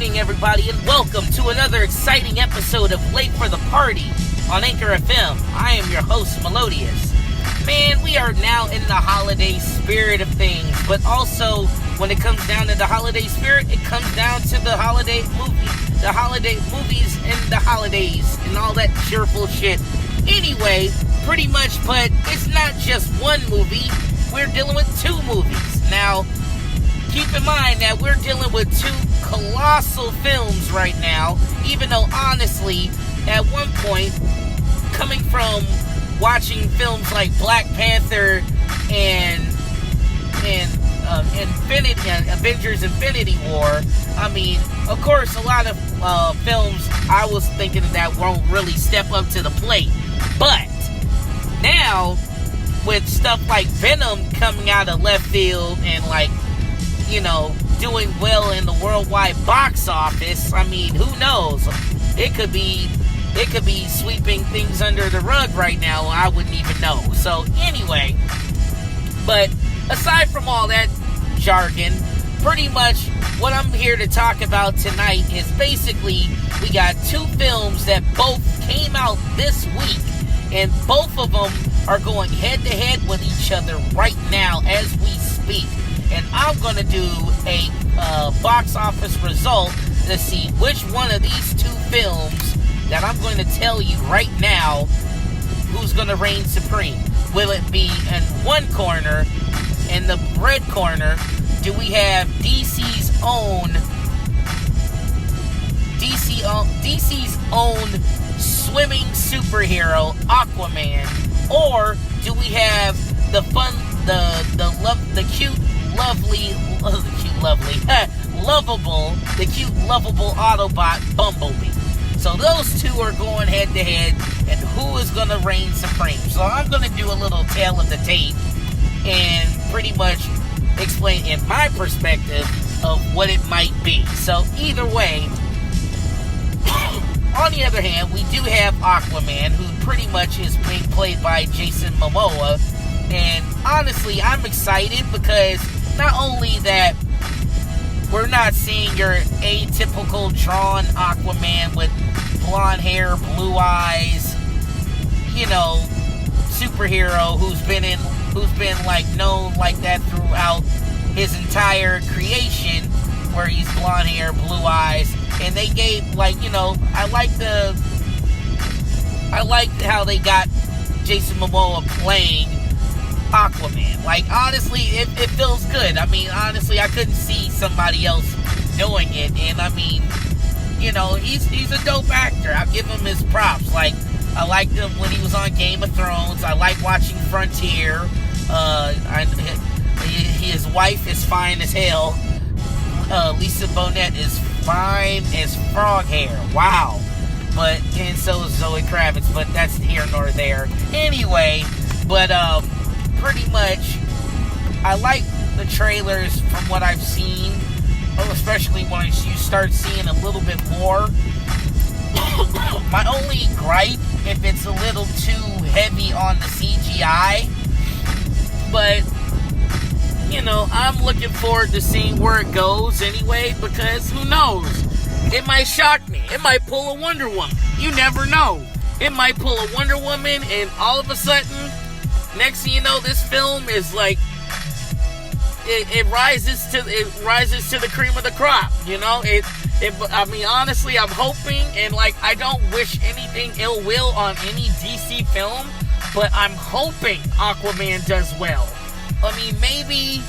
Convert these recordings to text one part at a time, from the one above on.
evening, everybody, and welcome to another exciting episode of Late for the Party on Anchor FM. I am your host, Melodious. Man, we are now in the holiday spirit of things, but also, when it comes down to the holiday spirit, it comes down to the holiday movies and the holidays and all that cheerful shit. Anyway, pretty much, but it's not just one movie. We're dealing with two movies. Now, keep in mind that we're dealing with two colossal films right now, even though, honestly, at one point, coming from watching films like Black Panther and Avengers Infinity War, I mean, of course, a lot of films I was thinking that won't really step up to the plate. But now, with stuff like Venom coming out of left field and, like, you know, doing well in the worldwide box office, I mean, who knows? It could be sweeping things under the rug right now. I wouldn't even know. So anyway, but aside from all that jargon, pretty much what I'm here to talk about tonight is basically we got two films that both came out this week, and both of them are going head to head with each other right now as we speak. And I'm going to do a box office result to see which one of these two films that I'm going to tell you right now who's going to reign supreme. Will it be in one corner, in the red corner, do we have DC's own swimming superhero, Aquaman, or do we have the cute, lovable Autobot, Bumblebee? So those two are going head to head, and who is going to reign supreme? So I'm going to do a little tale of the tape and pretty much explain in my perspective of what it might be. So either way, on the other hand, we do have Aquaman, who pretty much is being played by Jason Momoa. And honestly, I'm excited because not only that we're not seeing your atypical drawn Aquaman with blonde hair, blue eyes, you know, superhero who's been like known like that throughout his entire creation, where he's blonde hair, blue eyes, and they gave, like, you know, I liked how they got Jason Momoa playing Aquaman. Like, honestly, it feels good. I mean, honestly, I couldn't see somebody else doing it, and I mean, you know, he's a dope actor. I'll give him his props. Like, I liked him when he was on Game of Thrones. I like watching Frontier. His wife is fine as hell. Lisa Bonet is fine as frog hair. Wow. And so is Zoe Kravitz, but that's here nor there. Anyway, but pretty much, I like the trailers from what I've seen, especially when you start seeing a little bit more. My only gripe, if it's a little too heavy on the CGI, but, you know, I'm looking forward to seeing where it goes anyway, because who knows? It might shock me. It might pull a Wonder Woman. You never know. It might pull a Wonder Woman, and all of a sudden, next thing you know, this film is like, it rises to the cream of the crop. You know, I mean, honestly, I'm hoping, and like, I don't wish anything ill will on any DC film, but I'm hoping Aquaman does well. I mean, maybe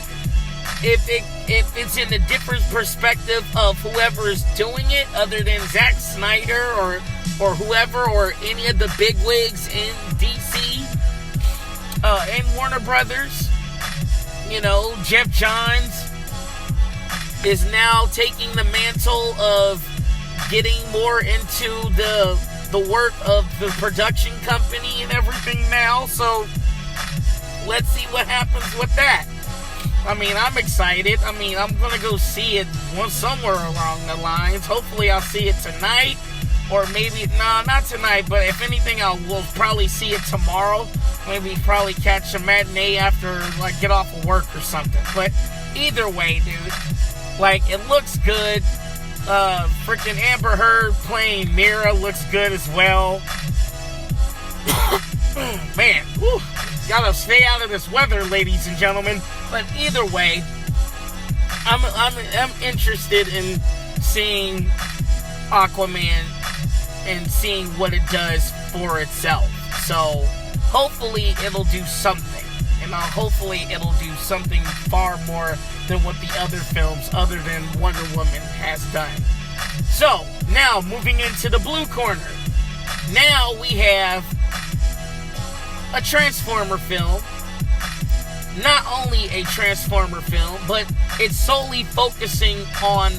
if it's in a different perspective of whoever is doing it, other than Zack Snyder or whoever, or any of the bigwigs in DC and Warner Brothers. You know, Jeff Johns is now taking the mantle of getting more into the work of the production company and everything now. So let's see what happens with that. I mean, I'm excited. I mean, I'm going to go see it somewhere along the lines. Hopefully I'll see it tonight, or maybe, not tonight, but if anything, we'll probably see it tomorrow. Maybe probably catch a matinee after, like, get off of work or something. But either way, dude, like, it looks good. Freaking Amber Heard playing Mira looks good as well. Man, whew, gotta stay out of this weather, ladies and gentlemen. But either way, I'm interested in seeing Aquaman and seeing what it does for itself. So hopefully it'll do something, and hopefully it'll do something far more than what the other films other than Wonder Woman has done. So now moving into the blue corner, now we have a Transformer film. Not only a Transformer film, but it's solely focusing on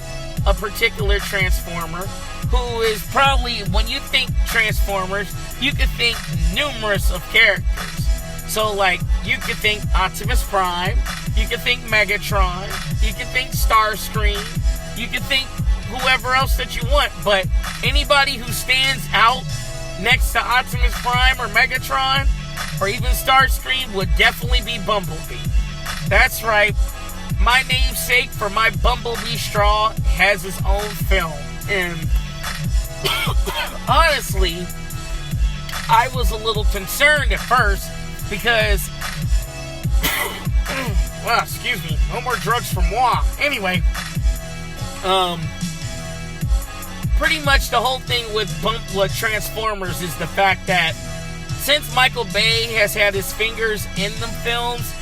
a particular Transformer who is probably, when you think Transformers, you could think numerous of characters. So, like, you could think Optimus Prime, you could think Megatron, you could think Starscream, you could think whoever else that you want, but anybody who stands out next to Optimus Prime or Megatron, or even Starscream, would definitely be Bumblebee. That's right. My namesake for my Bumblebee straw has his own film. And honestly, I was a little concerned at first because well, excuse me, no more drugs for moi. Anyway, pretty much the whole thing with Transformers is the fact that since Michael Bay has had his fingers in the films,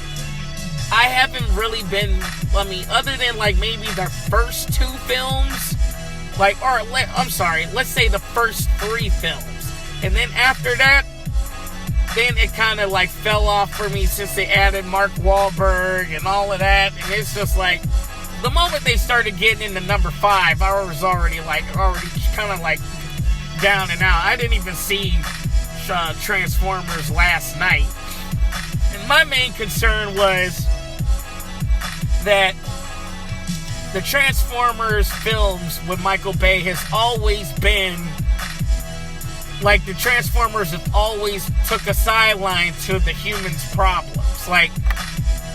I haven't really been, other than like maybe the first two films, let's say the first three films. And then after that, then it kind of like fell off for me since they added Mark Wahlberg and all of that. And it's just like, the moment they started getting into number 5, I was already kind of like down and out. I didn't even see Transformers last night. And my main concern was that the Transformers films with Michael Bay has always been like, the Transformers have always took a sideline to the humans' problems. Like,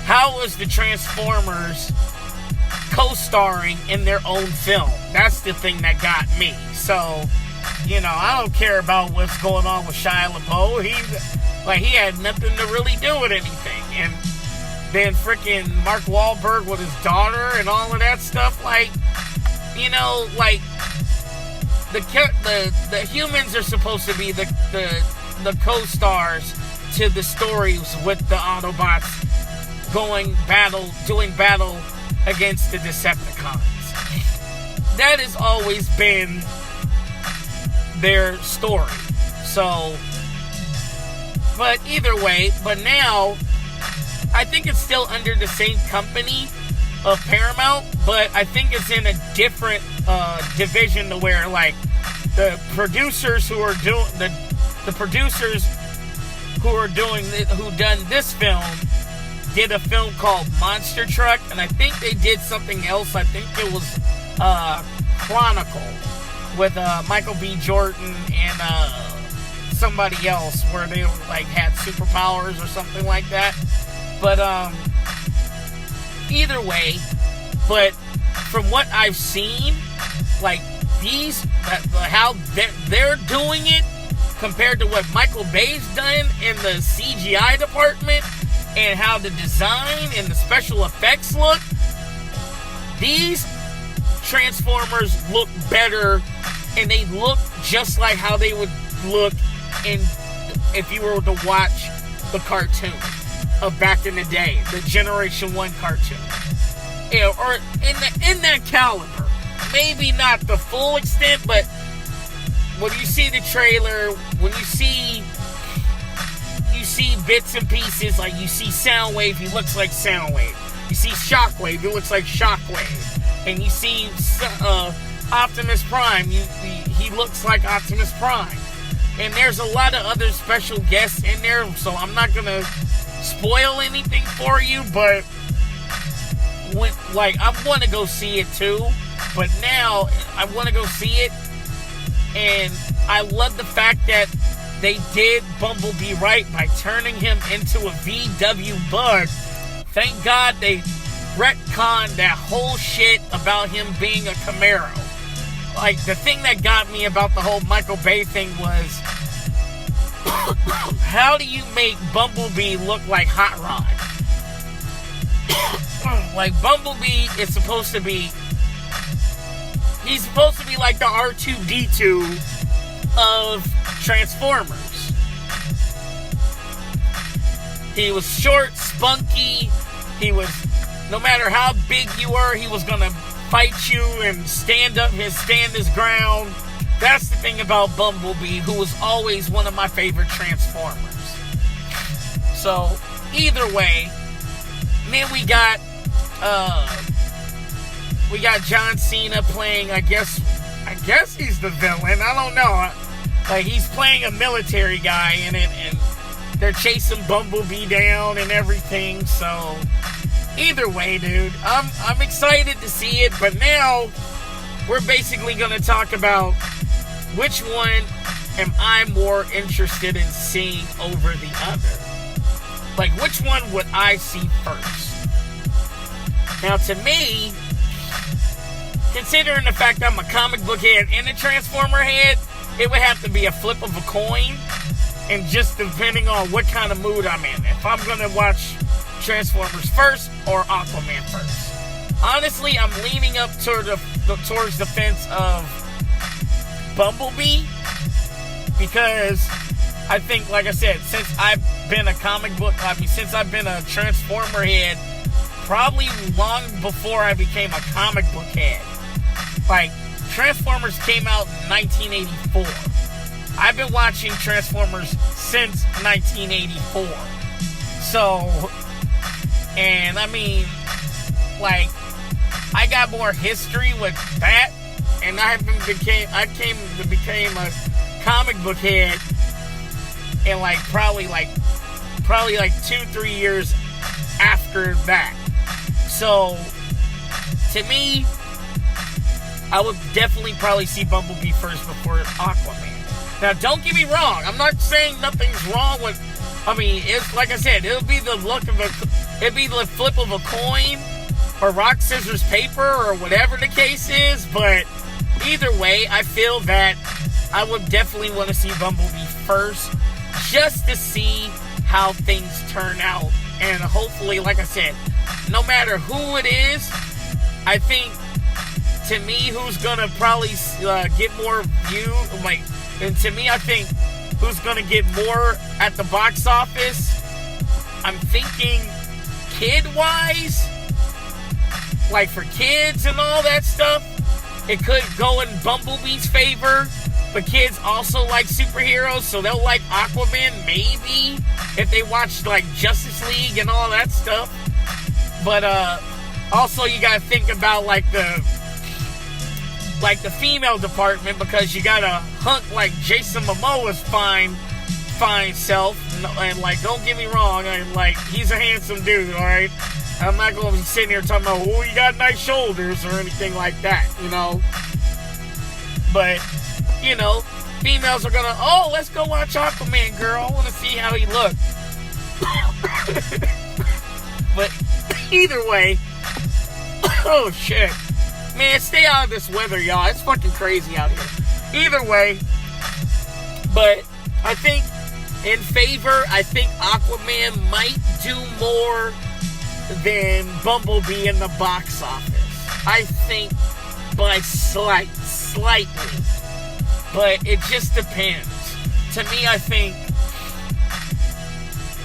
how is the Transformers co-starring in their own film? That's the thing that got me. So, I don't care about what's going on with Shia LaBeouf. He had nothing to really do with anything. And then freaking Mark Wahlberg with his daughter and all of that stuff. The humans are supposed to be the co-stars to the stories with the Autobots doing battle against the Decepticons. That has always been their story. So, but either way, but now I think it's still under the same company of Paramount, but I think it's in a different division to where, like, the producers who done this film did a film called Monster Truck, and I think they did something else. I think it was Chronicle with Michael B. Jordan and somebody else, where they like had superpowers or something like that. But either way, but from what I've seen, like, how they're doing it compared to what Michael Bay's done in the CGI department and how the design and the special effects look, these Transformers look better, and they look just like how they would look if you were to watch the cartoon of back in the day, the Generation 1 cartoon. Yeah, or in that caliber. Maybe not the full extent, but when you see the trailer, when you see bits and pieces, like you see Soundwave, he looks like Soundwave. You see Shockwave, he looks like Shockwave. And you see Optimus Prime, he looks like Optimus Prime. And there's a lot of other special guests in there, so I'm not gonna spoil anything for you, but I want to go see it too. But now I want to go see it, and I love the fact that they did Bumblebee right by turning him into a VW Bug. Thank God they retconned that whole shit about him being a Camaro. like, the thing that got me about the whole Michael Bay thing was, how do you make Bumblebee look like Hot Rod? Like, Bumblebee is supposed to be, he's supposed to be like the R2-D2 of Transformers. He was short, spunky, he was, no matter how big you were, he was gonna fight you and stand his ground. That's the thing about Bumblebee, who was always one of my favorite Transformers. So, either way, then we got John Cena playing, I guess he's the villain. I don't know. Like, he's playing a military guy in it, and they're chasing Bumblebee down and everything. So, either way, dude, I'm excited to see it. But now, we're basically going to talk about which one am I more interested in seeing over the other. Like, which one would I see first? Now, to me, considering the fact that I'm a comic book head and a Transformer head, it would have to be a flip of a coin, and just depending on what kind of mood I'm in. If I'm going to watch Transformers first or Aquaman first. Honestly, I'm leaning up towards the fence of Bumblebee, because I think, like I said, since I've been a since I've been a Transformer head, probably long before I became a comic book head. Like, Transformers came out in 1984. I've been watching Transformers since 1984. So, and I mean, like, I got more history with that, and I became a comic book head in probably 2-3 years after that. So, to me, I would definitely probably see Bumblebee first before Aquaman. Now, don't get me wrong. I'm not saying nothing's wrong with. I mean, it's like I said. It'd be the flip of a coin, or rock, scissors, paper, or whatever the case is. But either way, I feel that I would definitely want to see Bumblebee first, just to see how things turn out, and hopefully, like I said, no matter who it is, I think, to me, who's gonna probably get more view, and to me, I think who's gonna get more at the box office, I'm thinking kid-wise, like for kids and all that stuff, it could go in Bumblebee's favor, but kids also like superheroes, so they'll like Aquaman, maybe, if they watch, like, Justice League and all that stuff. But, also you gotta think about, like the female department, because you got a hunk like Jason Momoa's fine self, and, like, don't get me wrong, he's a handsome dude, alright? I'm not gonna be sitting here talking about, oh, you got nice shoulders, or anything like that, you know? But, you know, females are gonna, oh, let's go watch Aquaman, girl, I wanna see how he looks. But, either way, oh, shit. Man, stay out of this weather, y'all. It's fucking crazy out here. Either way, but I think I think Aquaman might do more than Bumblebee in the box office. I think by slightly. But it just depends. To me, I think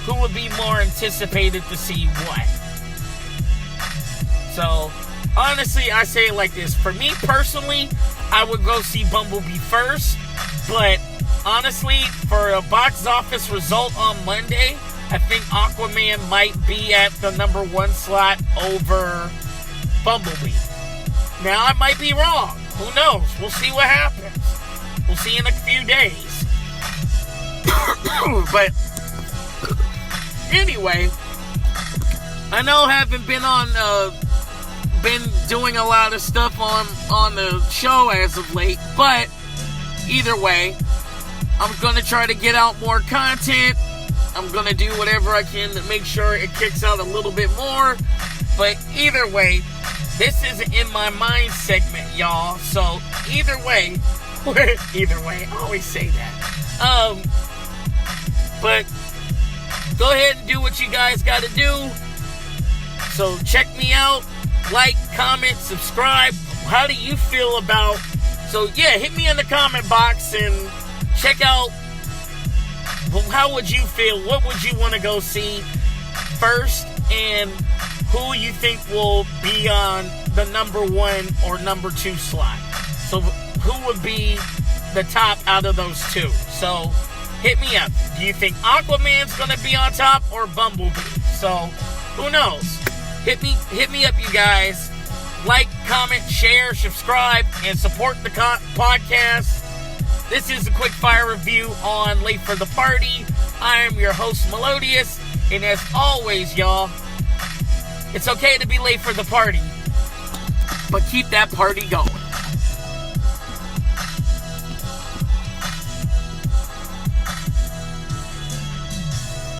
who would be more anticipated to see what. So, honestly, I say it like this. For me personally, I would go see Bumblebee first. But honestly, for a box office result on Monday, I think Aquaman might be at the number 1 slot over Bumblebee. Now, I might be wrong. Who knows? We'll see what happens. We'll see in a few days. But anyway, I know I haven't been been doing a lot of stuff on the show as of late, but either way, I'm gonna try to get out more content. I'm gonna do whatever I can to make sure it kicks out a little bit more. But either way, this is an In My Mind segment, y'all. So either way, I always say that. But go ahead and do what you guys got to do. So check me out, like, comment, subscribe. How do you feel about? So yeah, hit me in the comment box and check out. How would you feel? What would you want to go see first, and who you think will be on the number 1 or number 2 slot? So who would be the top out of those two? So hit me up. Do you think Aquaman's gonna be on top or Bumblebee? So who knows? Hit me up, you guys. Like, comment, share, subscribe, and support the podcast. This is a quick fire review on Late for the Party. I am your host, Melodious, and as always, y'all, it's okay to be late for the party, but keep that party going.